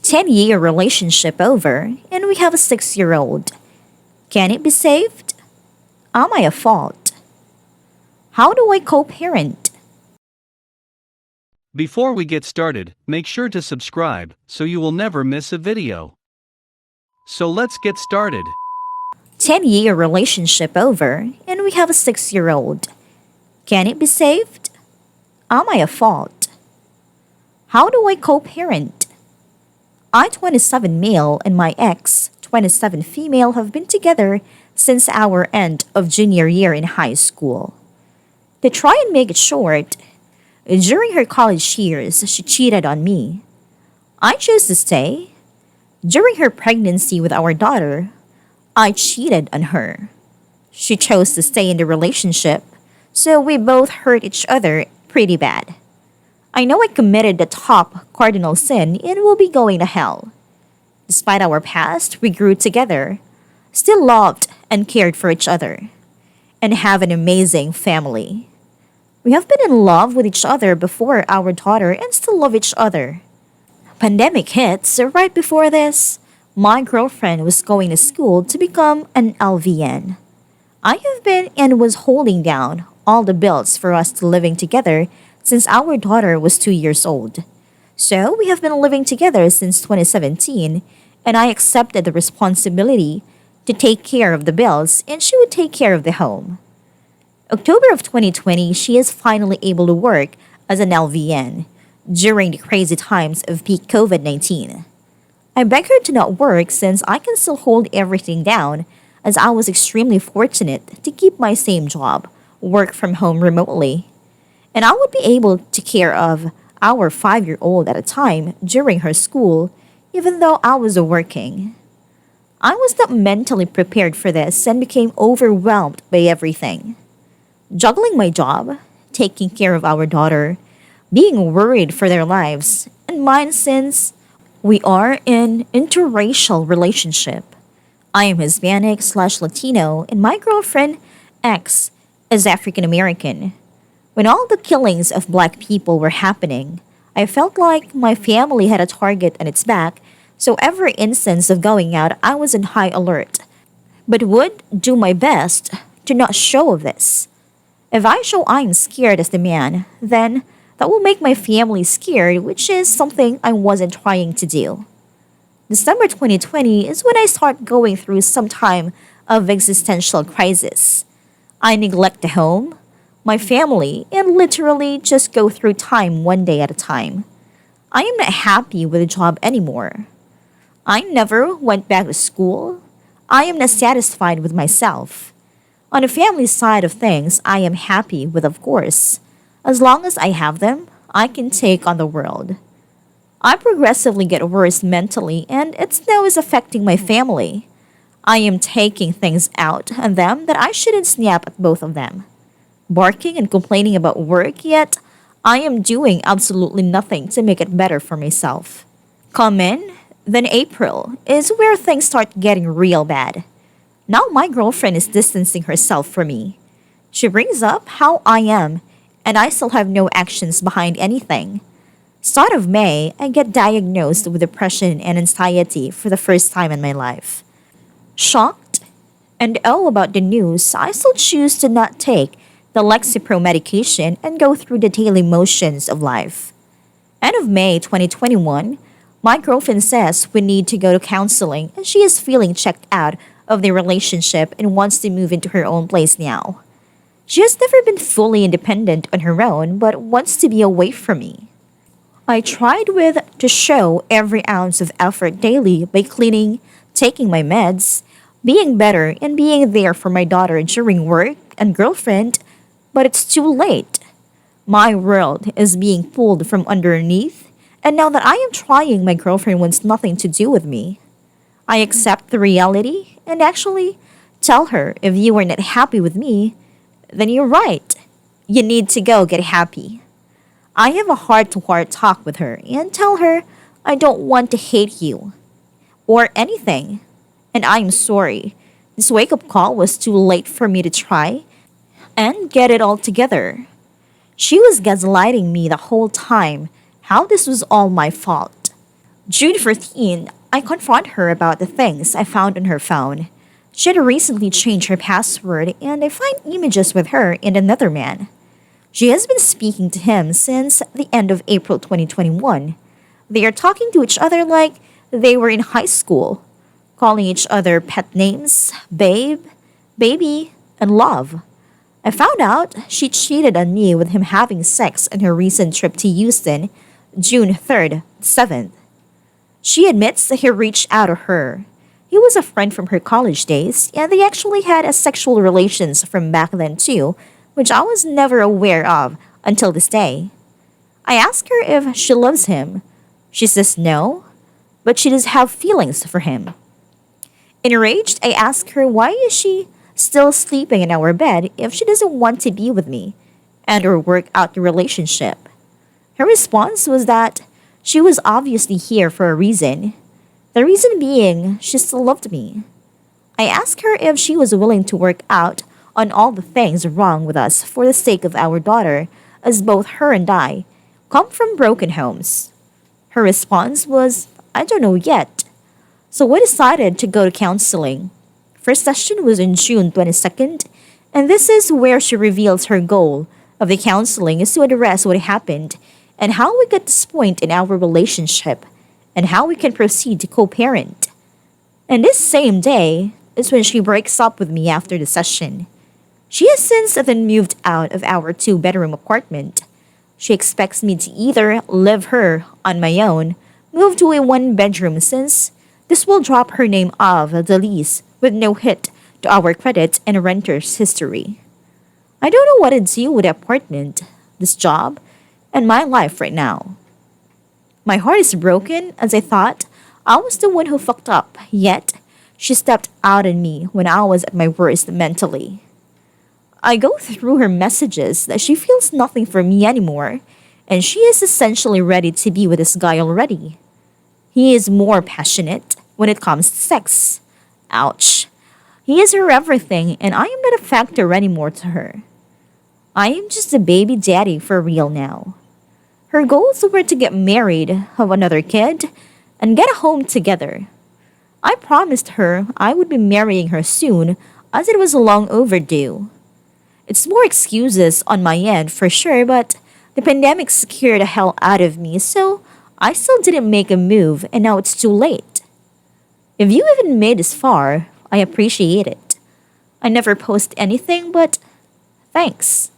10-year relationship over, and we have a 6-year-old. Can it be saved? Am I at fault? How do I co parent? Before we get started, make sure to subscribe so you will never miss a video. So let's get started. 10-year relationship over, and we have a 6-year-old. Can it be saved? Am I at fault? How do I co parent? I, 27 male, and my ex, 27 female, have been together since our end of junior year in high school. To try and make it short, during her college years, she cheated on me. I chose to stay. During her pregnancy with our daughter, I cheated on her. She chose to stay in the relationship, so we both hurt each other pretty bad. I know I committed the top cardinal sin and will be going to hell. Despite our past, we grew together, still loved and cared for each other, and have an amazing family. We have been in love with each other before our daughter and still love each other. Pandemic hit, so right before this, my girlfriend was going to school to become an LVN. I have been and was holding down all the bills for us to living together since our daughter was 2 years old. So we have been living together since 2017, and I accepted the responsibility to take care of the bills and she would take care of the home. October of 2020, she is finally able to work as an LVN during the crazy times of peak COVID-19. I begged her to not work since I can still hold everything down, as I was extremely fortunate to keep my same job, work from home remotely, and I would be able to care of our 5-year-old at a time during her school, even though I was working. I was not mentally prepared for this and became overwhelmed by everything. Juggling my job, taking care of our daughter, being worried for their lives, and mine since we are in interracial relationship. I am Hispanic/Latino and my girlfriend, ex, is African American. When all the killings of black people were happening, I felt like my family had a target on its back, so every instance of going out, I was in high alert, but would do my best to not show this. If I show I'm scared as the man, then that will make my family scared, which is something I wasn't trying to do. December 2020 is when I start going through some time of existential crisis. I neglect the home, my family, and literally just go through time one day at a time. I am not happy with the job anymore. I never went back to school. I am not satisfied with myself. On the family side of things, I am happy with, of course. As long as I have them, I can take on the world. I progressively get worse mentally, and it now is affecting my family. I am taking things out on them that I shouldn't snap at both of them. Barking and complaining about work, yet I am doing absolutely nothing to make it better for myself. Come in, then April is where things start getting real bad. Now my girlfriend is distancing herself from me. She brings up how I am, and I still have no actions behind anything. Start of May, I get diagnosed with depression and anxiety for the first time in my life. Shocked and about the news, I still choose to not take the Lexapro medication and go through the daily motions of life. End of May 2021, my girlfriend says we need to go to counseling and she is feeling checked out of the relationship and wants to move into her own place now. She has never been fully independent on her own but wants to be away from me. I tried to show every ounce of effort daily by cleaning, taking my meds, being better, and being there for my daughter during work and girlfriend, but it's too late. My world is being pulled from underneath, and now that I am trying, my girlfriend wants nothing to do with me. I accept the reality and actually tell her if you are not happy with me, then you're right. You need to go get happy. I have a heart-to-heart talk with her and tell her I don't want to hate you or anything, and I'm sorry. This wake-up call was too late for me to try and get it all together. She was gaslighting me the whole time how this was all my fault. June 14th, I confront her about the things I found on her phone. She had recently changed her password, and I find images with her and another man. She has been speaking to him since the end of April 2021. They are talking to each other like they were in high school, calling each other pet names, babe, baby, and love. I found out she cheated on me with him having sex on her recent trip to Houston, June 3rd, 7th. She admits that he reached out to her. He was a friend from her college days, and they actually had a sexual relations from back then too, which I was never aware of until this day. I ask her if she loves him. She says no, but she does have feelings for him. Enraged, I ask her why is she still sleeping in our bed if she doesn't want to be with me and or work out the relationship. Her response was that she was obviously here for a reason. The reason being she still loved me. I asked her if she was willing to work out on all the things wrong with us for the sake of our daughter, as both her and I come from broken homes. Her response was, I don't know yet. So we decided to go to counseling. First session was on June 22nd, and this is where she reveals her goal of the counseling is to address what happened and how we got to this point in our relationship and how we can proceed to co-parent. And this same day is when she breaks up with me after the session. She has since then moved out of our two-bedroom apartment. She expects me to either live her on my own, move to a one-bedroom since this will drop her name off the lease with no hit to our credit and renter's history. I don't know what to do with the apartment, this job, and my life right now. My heart is broken as I thought I was the one who fucked up, yet she stepped out on me when I was at my worst mentally. I go through her messages that she feels nothing for me anymore, and she is essentially ready to be with this guy already. He is more passionate when it comes to sex. Ouch. He is her everything, and I am not a factor anymore to her. I am just a baby daddy for real now. Her goals were to get married, have another kid, and get a home together. I promised her I would be marrying her soon, as it was long overdue. It's more excuses on my end for sure, but the pandemic scared the hell out of me, so I still didn't make a move, and now it's too late. If you even made this far, I appreciate it. I never post anything, but thanks.